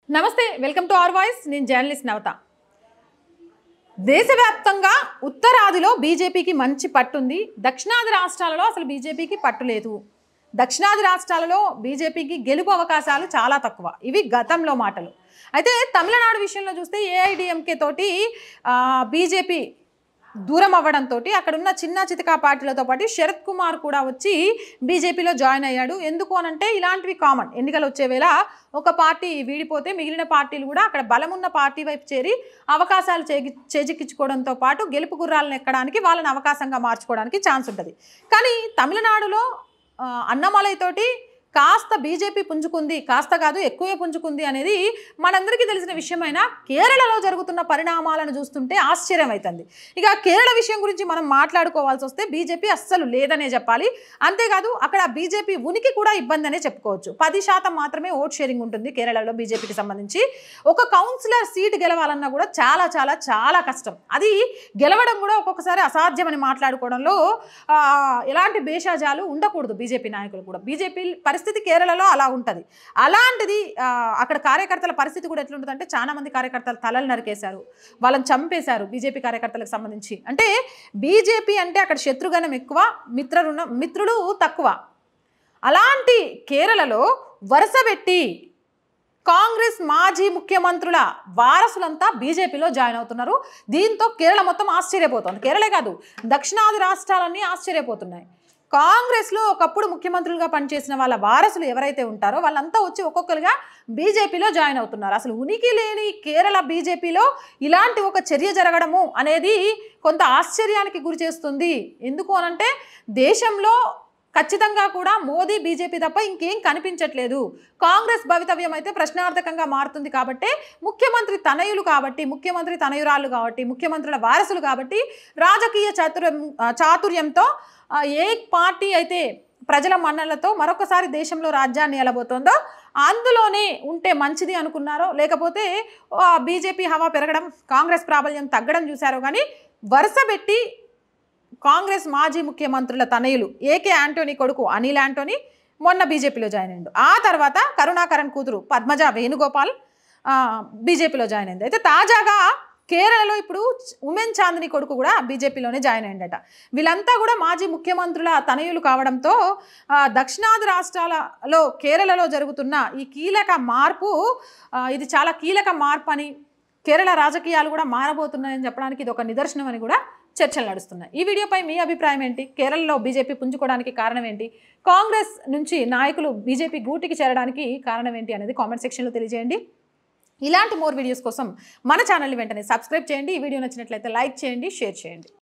నమస్తే welcome to our voice నేను journalist నవత దేశవ్యాప్తంగా ఉత్తరాదిలో బీజేపీకి మంచి పట్టుంది దక్షిణాది రాష్ట్రాలలో అసలు బీజేపీకి పట్టు లేదు దక్షిణాది రాష్ట్రాలలో బీజేపీకి గెలుపు అవకాశాలు చాలా తక్కువ ఇవి గతంలో మాటలు అయితే తమిళనాడు విషయంలో చూస్తే ఏఐడిఎంకే తోటి బీజేపీ దూరం అవ్వడంతో అక్కడ ఉన్న చిన్న చితకా పార్టీలతో పాటు శరత్ కుమార్ కూడా వచ్చి బీజేపీలో జాయిన్ అయ్యాడు ఎందుకు అనంటే ఇలాంటివి కామన్ ఎన్నికలు వచ్చే వేళ ఒక పార్టీ వీడిపోతే మిగిలిన పార్టీలు కూడా అక్కడ బలమున్న పార్టీ వైపు చేరి అవకాశాలు చేజిక్కించుకోవడంతో పాటు గెలుపు గుర్రాలను ఎక్కడానికి వాళ్ళని అవకాశంగా మార్చుకోవడానికి ఛాన్స్ ఉంటుంది కానీ తమిళనాడులో అన్నమలైతోటి కాస్త బీజేపీ పుంజుకుంది కాస్త కాదు ఎక్కువే పుంజుకుంది అనేది మనందరికీ తెలిసిన విషయమైనా కేరళలో జరుగుతున్న పరిణామాలను చూస్తుంటే ఆశ్చర్యం అవుతుంది ఇక కేరళ విషయం గురించి మనం మాట్లాడుకోవాల్సి వస్తే బీజేపీ అస్సలు లేదనే చెప్పాలి అంతేకాదు అక్కడ బీజేపీ ఉనికి కూడా ఇబ్బంది అనే చెప్పుకోవచ్చు 10% మాత్రమే ఓట్ షేరింగ్ ఉంటుంది కేరళలో బీజేపీకి సంబంధించి ఒక కౌన్సిలర్ సీట్ గెలవాలన్నా కూడా చాలా చాలా చాలా కష్టం అది గెలవడం కూడా ఒక్కొక్కసారి అసాధ్యమని మాట్లాడుకోవడంలో ఎలాంటి భేషజాలు ఉండకూడదు బీజేపీ నాయకులు కూడా బీజేపీ పరిస్థితి కేరళలో అలా ఉంటుంది అలాంటిది అక్కడ కార్యకర్తల పరిస్థితి కూడా ఎట్లుంటుందంటే చాలా మంది కార్యకర్తలు తలలు నరికేశారు వాళ్ళని చంపేశారు బీజేపీ కార్యకర్తలకు సంబంధించి అంటే బీజేపీ అంటే అక్కడ శత్రుగణం ఎక్కువ మిత్రుడు తక్కువ అలాంటి కేరళలో వరుసపెట్టి కాంగ్రెస్ మాజీ ముఖ్యమంత్రుల వారసులంతా బీజేపీలో జాయిన్ అవుతున్నారు దీంతో కేరళ మొత్తం ఆశ్చర్యపోతుంది కేరళే కాదు దక్షిణాది రాష్ట్రాలన్నీ ఆశ్చర్యపోతున్నాయి కాంగ్రెస్లో ఒకప్పుడు ముఖ్యమంత్రులుగా పనిచేసిన వాళ్ళ వారసులు ఎవరైతే ఉంటారో వాళ్ళంతా వచ్చి ఒక్కొక్కరుగా బీజేపీలో జాయిన్ అవుతున్నారు అసలు ఉనికి లేని కేరళ బీజేపీలో ఇలాంటి ఒక చర్య జరగడము అనేది కొంత ఆశ్చర్యానికి గురి చేస్తుంది ఎందుకు అనంటే దేశంలో ఖచ్చితంగా కూడా మోదీ బీజేపీ తప్ప ఇంకేం కనిపించట్లేదు కాంగ్రెస్ భవితవ్యం అయితే ప్రశ్నార్థకంగా మారుతుంది కాబట్టి ముఖ్యమంత్రి తనయులు కాబట్టి ముఖ్యమంత్రి తనయురాళ్ళు కాబట్టి ముఖ్యమంత్రుల వారసులు కాబట్టి రాజకీయ చాతుర్యంతో ఏ పార్టీ అయితే ప్రజల మన్నలతో మరొకసారి దేశంలో రాజ్యాన్ని ఎలబోతోందో అందులోనే ఉంటే మంచిది అనుకున్నారో లేకపోతే బీజేపీ హవా పెరగడం కాంగ్రెస్ ప్రాబల్యం తగ్గడం చూశారో కానీ వరుసపెట్టి కాంగ్రెస్ మాజీ ముఖ్యమంత్రుల తనయులు ఏకే యాంటోనీ కొడుకు అనిల్ యాంటోనీ మొన్న బీజేపీలో జాయిన్ అయ్యిండు ఆ తర్వాత కరుణాకరన్ కూతురు పద్మజ వేణుగోపాల్ బీజేపీలో జాయిన్ అయింది అయితే తాజాగా కేరళలో ఇప్పుడు ఉమెన్ చాందిని కొడుకు కూడా బీజేపీలోనే జాయిన్ అయ్యిందట వీళ్ళంతా కూడా మాజీ ముఖ్యమంత్రుల తనయులు కావడంతో దక్షిణాది రాష్ట్రాలలో కేరళలో జరుగుతున్న ఈ కీలక మార్పు ఇది చాలా కీలక మార్పు అని కేరళ రాజకీయాలు కూడా మారబోతున్నాయని చెప్పడానికి ఇది ఒక నిదర్శనం అని కూడా చర్చలు నడుస్తున్నాయి ఈ వీడియోపై మీ అభిప్రాయం ఏంటి కేరళలో బీజేపీ పుంజుకోవడానికి కారణం ఏంటి కాంగ్రెస్ నుంచి నాయకులు బీజేపీ గూటికి చేరడానికి కారణం ఏంటి అనేది కామెంట్ సెక్షన్లో తెలియజేయండి ఇలాంటి మోర్ వీడియోస్ కోసం మన ఛానల్ని వెంటనే సబ్స్క్రైబ్ చేయండి ఈ వీడియో నచ్చినట్లయితే లైక్ చేయండి షేర్ చేయండి